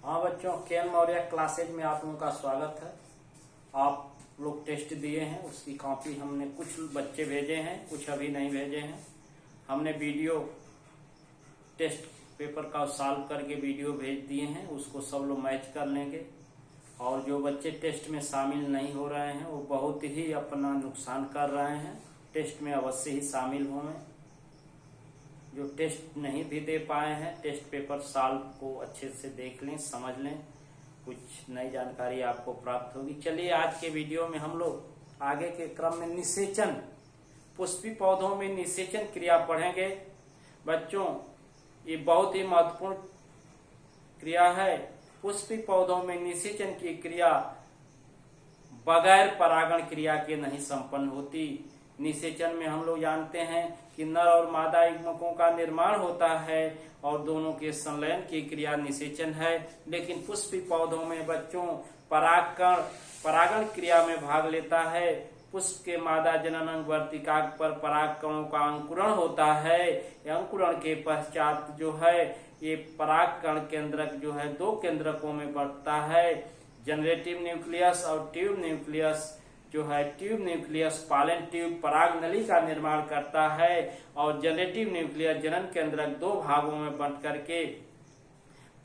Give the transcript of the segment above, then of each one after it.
हाँ बच्चों, KN Maurya classes में आप लोगों का स्वागत है। आप लोग टेस्ट दिए हैं, उसकी कॉपी हमने कुछ बच्चे भेजे हैं, कुछ अभी नहीं भेजे हैं। हमने वीडियो टेस्ट पेपर का सॉल्व करके वीडियो भेज दिए हैं, उसको सब लोग मैच कर लेंगे। और जो बच्चे टेस्ट में शामिल नहीं हो रहे हैं वो बहुत ही अपना नुकसान कर रहे हैं। टेस्ट में अवश्य ही शामिल हों। जो टेस्ट नहीं भी दे पाए हैं, टेस्ट पेपर सॉल्व को अच्छे से देख लें, समझ लें, कुछ नई जानकारी आपको प्राप्त होगी। चलिए आज के वीडियो में हम लोग आगे के क्रम में निषेचन, पुष्पी पौधों में निषेचन क्रिया पढ़ेंगे। बच्चों, ये बहुत ही महत्वपूर्ण क्रिया है। पुष्पी पौधों में निषेचन की क्रिया बगैर परागण क्रिया के नहीं संपन्न होती। निषेचन में हम लोग जानते हैं कि नर और मादा युग्मकों का निर्माण होता है और दोनों के संलयन की क्रिया निषेचन है। लेकिन पुष्पी पौधों में बच्चों परागण क्रिया में भाग लेता है। पुष्प के मादा जनन अंग वर्तिकाग्र पर पराग कणों का अंकुरण होता है। अंकुरण के पश्चात जो है ये पराग कण केंद्रक जो है दो केंद्रकों में बढ़ता है, जनरेटिव न्यूक्लियस और ट्यूब न्यूक्लियस। जो है ट्यूब न्यूक्लियस पालन ट्यूब पराग नली का निर्माण करता है और जनरेटिव न्यूक्लियस जनन केंद्रक दो भागों में बंट करके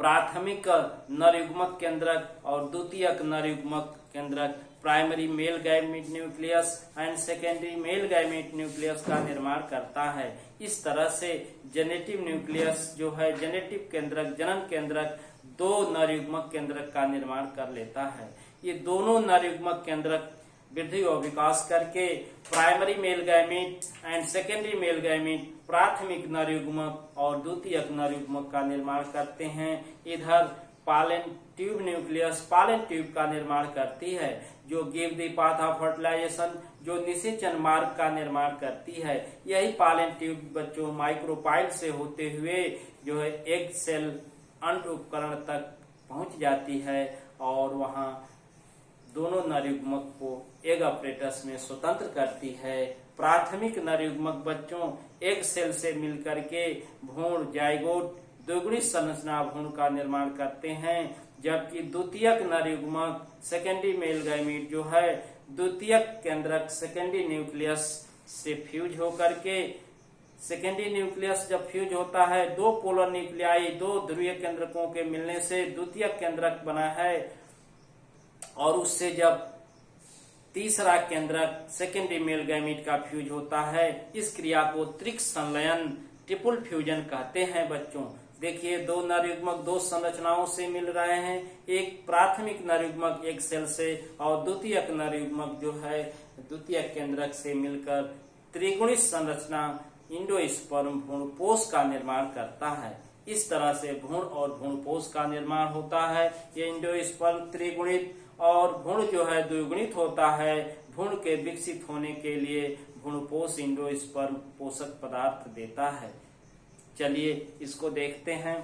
प्राथमिक नरयुग्मक केंद्रक और द्वितीयक नरयुग्मक केंद्रक primary male gamete nucleus and secondary male gamete nucleus का निर्माण करता है। इस तरह से जेनेटिव न्यूक्लियस जो है जेनेटिव केंद्रक जनन केंद्रक दो नरयुग्मक केंद्रक का निर्माण कर लेता है। ये दोनों नरयुग्मक केंद्रक वृद्धि और विकास करके primary male gamete and secondary male gamete प्राथमिक नरयुग्मक और द्वितीयक नरयुग्मक का निर्माण करते हैं। इधर पालन ट्यूब न्यूक्लियस पालन ट्यूब का निर्माण करती है जो give the path of fertilization, जो निषेचन मार्ग का निर्माण करती है। यही पालन ट्यूब बच्चों माइक्रोपाइल से होते हुए जो है एग सेल अंड उपकरण तक पहुंच जाती है और वहां दोनों नरयुग्मक को एग अपरेटस में स्वतंत्र करती है। प्राथमिक नरयुग्मक बच्चों एग सेल से मिलकर के भ्रूण जाइगोट द्विगुणित संरचना भ्रूण का निर्माण करते हैं, जबकि द्वितीयक नरयुग्मक सेकेंडरी मेल गैमेट जो है द्वितीयक केंद्रक सेकेंडरी न्यूक्लियस से फ्यूज होकर के सेकेंडरी न्यूक्लियस जब फ्यूज होता है दो पोलर न्यूक्लियाई दो ध्रुवीय केंद्रकों के मिलने से द्वितीयक केंद्रक बना है और उससे जब तीसरा केंद्रक सेकेंडरी मेल गैमेट का फ्यूज होता है इस क्रिया को त्रिक संलयन ट्रिपल फ्यूजन कहते हैं। बच्चों देखिए, दो नरयुग्मक दो संरचनाओं से मिल रहे हैं, एक प्राथमिक नरयुग्मक एक सेल से और द्वितीयक नरयुग्मक जो है द्वितीयक केंद्रक से मिलकर त्रिगुणित संरचना इंडोस्पर्म भ्रूणपोष का निर्माण करता है। इस तरह से भ्रूण और भ्रूणपोष का निर्माण होता है। ये इंडोस्पर्म त्रिगुणित और भ्रूण जो है द्विगुणित होता है। भ्रूण के विकसित होने के लिए भ्रूणपोष इंडोस्पर्म पोषक पदार्थ देता है। चलिए इसको देखते हैं।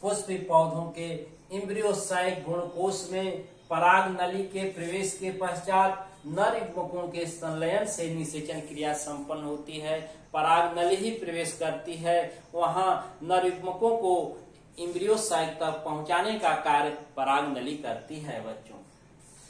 पुष्पी पौधों के एम्ब्रियोसाइक भ्रूणकोश में पराग नली के प्रवेश के पश्चात नर युग्मकों के संलयन से निषेचन क्रिया संपन्न होती है। पराग नली ही प्रवेश करती है, वहां नर युग्मकों को एम्ब्रियोसाइक तक पहुंचाने का कार्य पराग नली करती है। बच्चों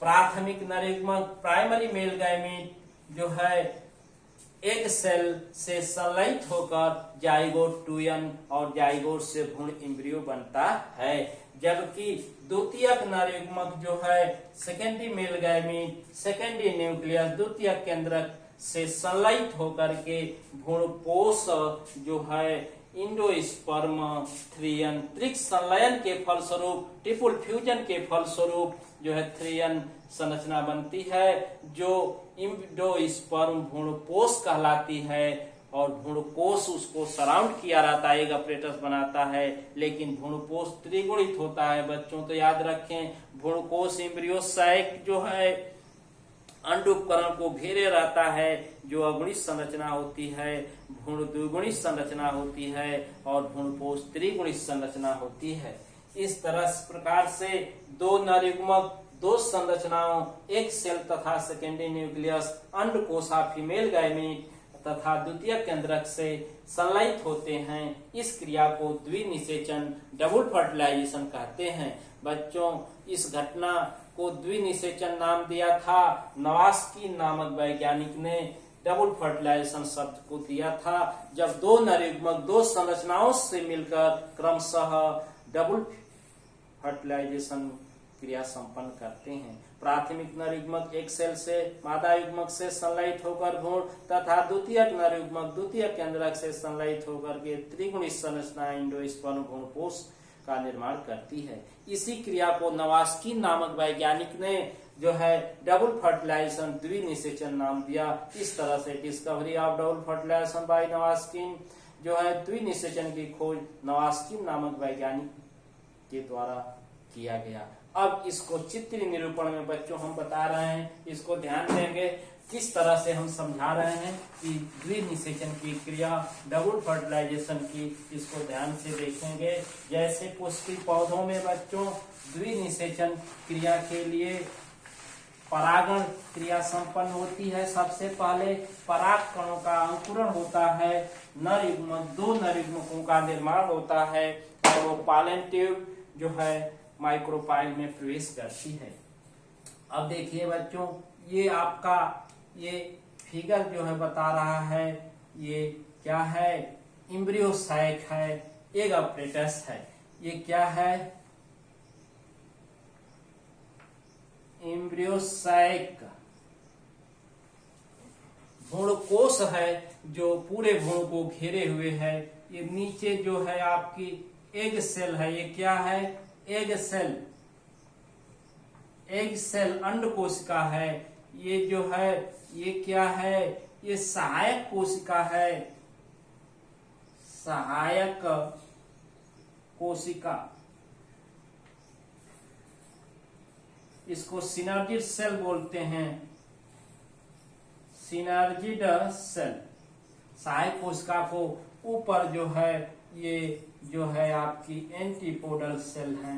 प्राथमिक नर युग्मक प्राइमरी मेल गैमेट जो है एग सेल से संलयित होकर जाइगोट टूयन और जाइगोट से भ्रूण एम्ब्रियो बनता है, जबकि द्वितीयक नरयुग्मक जो है secondary male gamete secondary nucleus द्वितीयक केंद्रक से संलयित होकर के भ्रूणपोष जो है इंडोस्पर्म थ्रियन त्रिक संलयन के फलस्वरूप ट्रिपल फ्यूजन के फलस्वरूप जो है थ्रियन संरचना बनती है जो इंडोस्पर्म भ्रूणपोष कहलाती है और भ्रूणकोष उसको सराउंड किया रहता है, एग अपरेटस बनाता है, लेकिन भ्रूणकोष त्रिगुणित होता है। बच्चों तो याद रखें, भ्रूणकोष एम्ब्रियोसाइक जो है अंड उपकरण को घेरे रहता है जो अगुणित संरचना होती है, भ्रूण द्विगुणित संरचना होती है और भ्रूणपोष त्रिगुणित संरचना होती है। इस प्रकार से दो नरयुग्मक दो संरचनाओं एक सेल तथा सेकेंडरी न्यूक्लियस अंडकोशा फीमेल गैमेट तथा द्वितीय केंद्रक से संलयित होते हैं। इस क्रिया को द्विनिषेचन डबल फर्टिलाइजेशन कहते हैं। बच्चों, इस घटना को द्विनिषेचन नाम दिया था। नवास्किन नामक वैज्ञानिक ने डबल फर्टिलाइजेशन शब्द को दिया था जब दो नरयुग्मक दो संरचनाओं से मिलकर क्रमशः डबल फर्टिलाइजेशन क्रिया संपन्न करते हैं। प्राथमिक नरयुग्मक एक सेल से मादा युग्मक से संलयित होकर भ्रूण तथा द्वितीयक नरयुग्मक द्वितीय केंद्रक से संलयित होकर के त्रिगुणित संरचना एंडोस्पर्म भ्रूणपोष का निर्माण करती है। इसी क्रिया को नवास्किन नामक वैज्ञानिक ने जो है डबल फर्टिलाइजेशन द्विनिषेचन नाम दिया। इस तरह से discovery of double fertilization by Nawaschin जो है द्विनिषेचन की खोज नवास्किन नामक वैज्ञानिक के द्वारा किया गया। अब इसको चित्र निरूपण में बच्चों हम बता रहे हैं, इसको ध्यान देंगे किस तरह से हम समझा रहे हैं कि द्विनिषेचन की क्रिया डबल फर्टिलाइजेशन की, इसको ध्यान से देखेंगे। जैसे पुष्पीय पौधों में बच्चों द्विनिषेचन क्रिया के लिए परागण क्रिया संपन्न होती है। सबसे पहले पराग कणों का अंकुरण होता है, नर युग्मक दो नर युग्मकों का निर्माण होता है और वो पॉलन ट्यूब जो है माइक्रोपाइल में प्रवेश करती है। अब देखिए बच्चों, ये आपका ये फिगर जो है बता रहा है ये क्या है, एम्ब्रियो सैक है, एग अपरेटस है। ये क्या है, एम्ब्रियो सैक भ्रूणकोश है जो पूरे भ्रूण को घेरे हुए है। ये नीचे जो है आपकी एग सेल है, ये क्या है, एग सेल, एग सेल अंड कोशिका है। ये जो है ये क्या है, ये सहायक कोशिका है, सहायक कोशिका, इसको सिनर्जिड सेल बोलते हैं, सिनर्जिड सेल। सहायक कोशिका को ऊपर जो है ये जो है आपकी एंटीपोडल सेल है।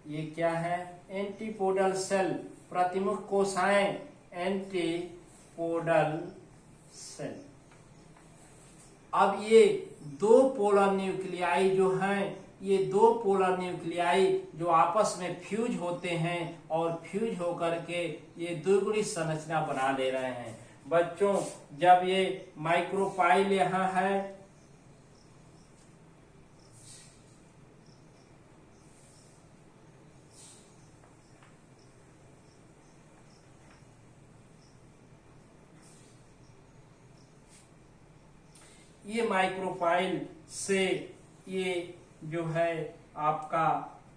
ये क्या है, एंटीपोडल सेल, प्रतिमुख कोशिकाएं, एंटीपोडल सेल। अब ये दो पोलर न्यूक्लियाई जो हैं, ये दो पोलर न्यूक्लियाई जो आपस में फ्यूज होते हैं और फ्यूज होकर के ये द्विगुणित संरचना बना ले रहे हैं। बच्चों, जब ये माइक्रोपाइल यहाँ है, ये माइक्रोपाइल से ये जो है आपका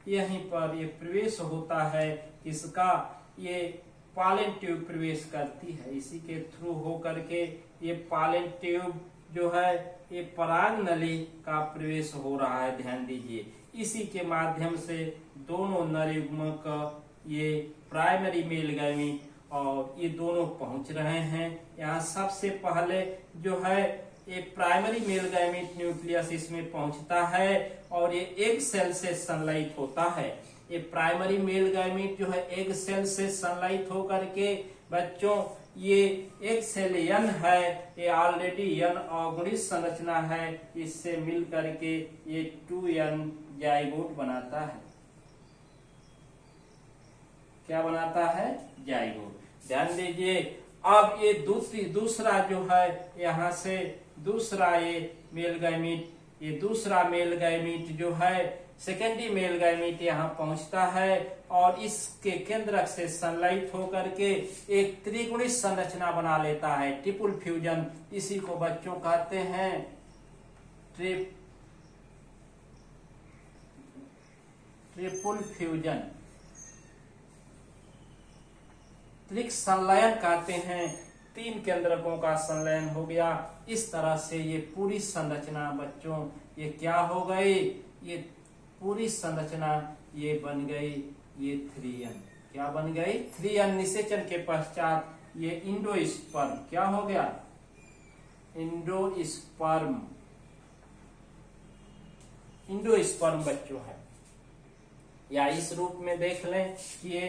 यहीं पर ये प्रवेश होता है, इसका ये पॉलन ट्यूब प्रवेश करती है। इसी के थ्रू हो करके ये पॉलन ट्यूब जो है ये पराग नली का प्रवेश हो रहा है, ध्यान दीजिए। इसी के माध्यम से दोनों नर युग्मक ये प्राइमरी मेल गैमीट और ये दोनों पहुंच रहे हैं। यहाँ सबसे पहले जो है ये प्राइमरी मेल गैमीट न्यूक्लियस इसमें पहुंचता है और ये एग सेल से संलयित होता है। ये प्राइमरी मेल गैमीट जो है एग सेल से संलयित होकर के बच्चों ये एग सेल यन है, ये ऑलरेडी यन अगुणित संरचना है, इससे मिल करके ये 2n जाइगोट बनाता है। क्या बनाता है, जाइगोट। ध्यान दीजिए। अब ये दूसरा जो है यहाँ से दूसरा ये मेल गैमीट, ये दूसरा मेल गैमीट जो है सेकेंडरी मेल गैमीट यहाँ पहुंचता है और इसके केंद्रक से संलयित होकर के एक त्रिगुणित संरचना बना लेता है, ट्रिपल फ्यूजन। इसी को बच्चों कहते हैं ट्रिपल फ्यूजन, त्रिक संलयन कहते हैं। 3 केंद्रकों का संलयन हो गया। इस तरह से ये पूरी संरचना बच्चों ये क्या हो गई, ये पूरी संरचना ये बन गई, ये 3n। क्या बन गई, 3n। निषेचन के पश्चात ये इंडोस्पर्म क्या हो गया, इंडोस्पर्म, इंडोस्पर्म बच्चों है। या इस रूप में देख लें कि ये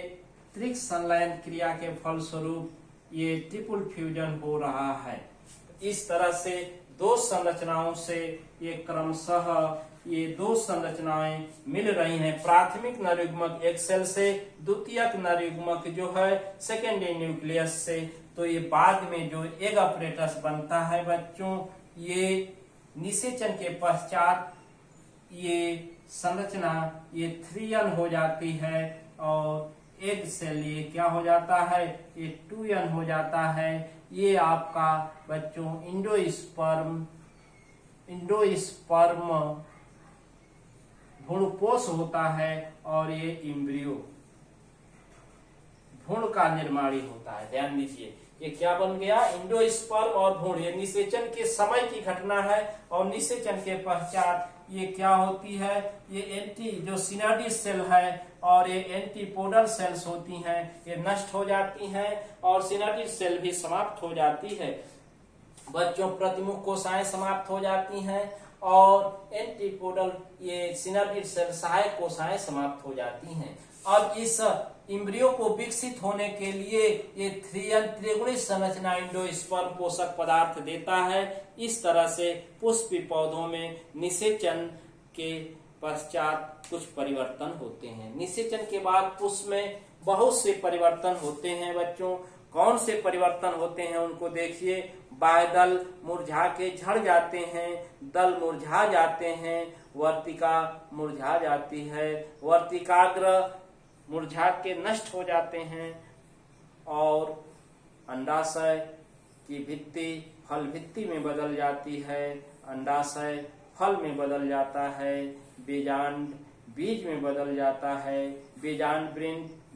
त्रिक संलयन क्रिया के फलस्वरूप ये ट्रिपल फ्यूजन हो रहा है। इस तरह से दो संरचनाओं से ये क्रमशः ये दो संरचनाएं मिल रही हैं। प्राथमिक नरयुग्मक एक सेल से, द्वितीयक नरयुग्मक जो है सेकेंडरी न्यूक्लियस से। तो ये बाद में जो एग अपरेटस बनता है बच्चों, ये निषेचन के पश्चात ये संरचना ये 3n हो जाती है और एग सेल ये क्या हो जाता है, ये 2n हो जाता है। ये आपका बच्चों इंडोस्पर्म भ्रूणपोष होता है और ये इम्ब्रियो भ्रूण का निर्माणी होता है। ध्यान दीजिए, ये क्या बन गया, इंडोस्पर्म और भ्रूण। ये निषेचन के समय की घटना है और निषेचन के पश्चात ये क्या होती है, ये एंटी जो सिनाइडिस सेल है और ये एंटीपोडल सेल्स होती हैं, ये नष्ट हो जाती हैं और सिनाइडिस सेल भी समाप्त हो जाती है बच्चों। प्रतिमुख कोशिकाएं समाप्त हो जाती हैं और एंटीपोडल ये सिनाइडिस सेल सहायक कोशिकाएं समाप्त हो जाती हैं। अब इस इम्ब्रियो को विकसित होने के लिए ये 3n त्रिगुणित संरचना इंडोस्पर्म पोषक पदार्थ देता है। इस तरह से पुष्पी पौधों में निषेचन के पश्चात कुछ परिवर्तन होते हैं। निषेचन के बाद पुष्प में बहुत से परिवर्तन होते हैं बच्चों। कौन से परिवर्तन होते हैं उनको देखिए। बाह्यदल मुरझा के झड़ जाते हैं, दल मुरझा जाते हैं, वर्तिका मुरझा जाती है, वर्तिकाग्र मुरझा के नष्ट हो जाते हैं और अंडाशय की भित्ति फल भित्ति में बदल जाती है, अंडाशय फल में बदल जाता है, बीजांड बीज में बदल जाता है, बीजांड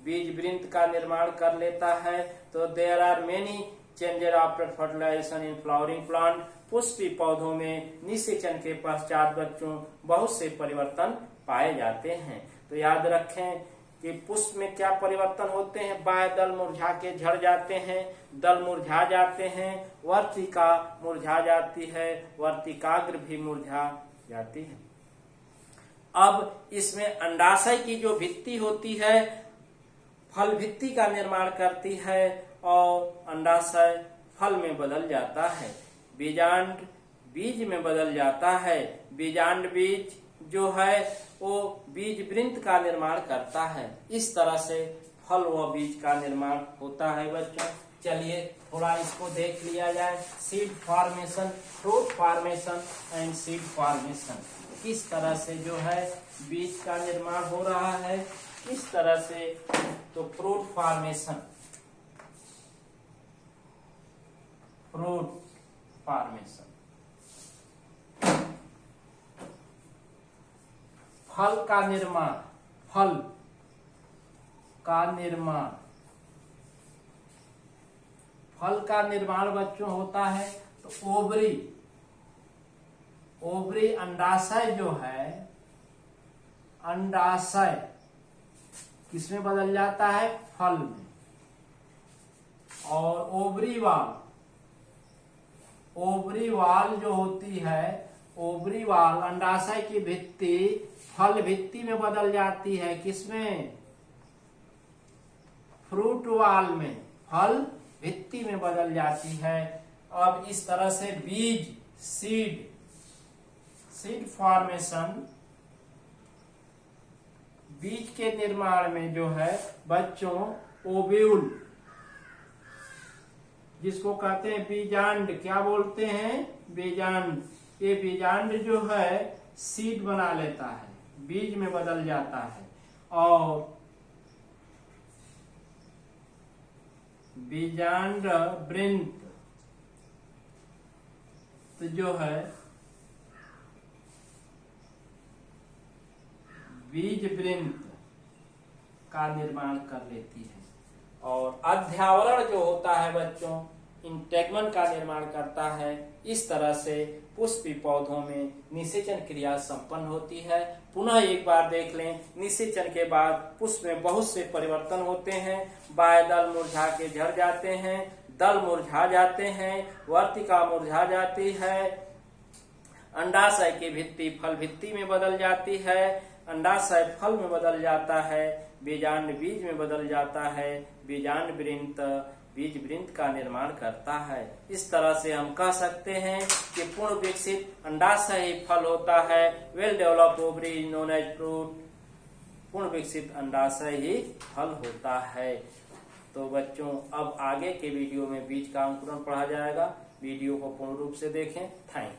बीज वृंत का निर्माण कर लेता है। तो there are many changes after fertilization in flowering plant. पुष्पी पौधों में निषेचन के पश्चात बच्चों बहुत से परिवर्तन पाए जाते हैं। तो याद रखें कि पुष्प में क्या परिवर्तन होते हैं। बाह्य दल मुरझा के झड़ जाते हैं, दल मुरझा जाते हैं, वर्तिका मुरझा जाती है, वर्तिकाग्र भी मुरझा जाती है। अब इसमें अंडाशय की जो भित्ति होती है फल भित्ति का निर्माण करती है और अंडाशय फल में बदल जाता है, बीजांड बीज में बदल जाता है, बीजांड बीज जो है वो बीज वृंत का निर्माण करता है। इस तरह से फल व बीज का निर्माण होता है बच्चों। चलिए थोड़ा इसको देख लिया जाए। Seed formation, fruit formation and seed formation, किस तरह से जो है बीज का निर्माण हो रहा है, किस तरह से। तो फ्रूट फॉर्मेशन, फल का निर्माण, फल का निर्माण बच्चों होता है। तो ओवरी अंडाशय जो है, अंडाशय किसमें बदल जाता है, फल में। और ओवरी वाल जो होती है, ओवरी वाल अंडाशय की भित्ति फल भित्ति में बदल जाती है, किसमें, फ्रूट वाल में, फल भित्ति में बदल जाती है। अब इस तरह से बीज, सीड फॉर्मेशन, बीज के निर्माण में जो है बच्चों ओव्यूल, जिसको कहते हैं बीजांड, क्या बोलते हैं, बीजांड। ये बीजांड जो है सीड बना लेता है, बीज में बदल जाता है। और बीजांड वृंत तो जो है बीज वृंत का निर्माण कर लेती है। और अध्यावरण जो होता है बच्चों इंटेगमन का निर्माण करता है। इस तरह से पुष्पी पौधों में निषेचन क्रिया संपन्न होती है। पुनः एक बार देख लें, निषेचन के बाद पुष्प में बहुत से परिवर्तन होते हैं। बाह्य दल मुरझा के झड़ जाते हैं, दल मुरझा जाते हैं, वर्तिका मुरझा जाती है, अंडाशय की भित्ति फल भित्ति में बदल जाती है, अंडाशय फल में बदल जाता है, बीजांड बीज में बदल जाता है, बीजांड वृंत बीज वृंत का निर्माण करता है। इस तरह से हम कह सकते हैं कि पूर्ण विकसित अंडाशय ही फल होता है। Well developed ovary is known as fruit. पूर्ण विकसित अंडाशय ही फल होता है। तो बच्चों, अब आगे के वीडियो में बीज का अंकुरण पढ़ा जाएगा। वीडियो को पूर्ण रूप से देखें। Thank you.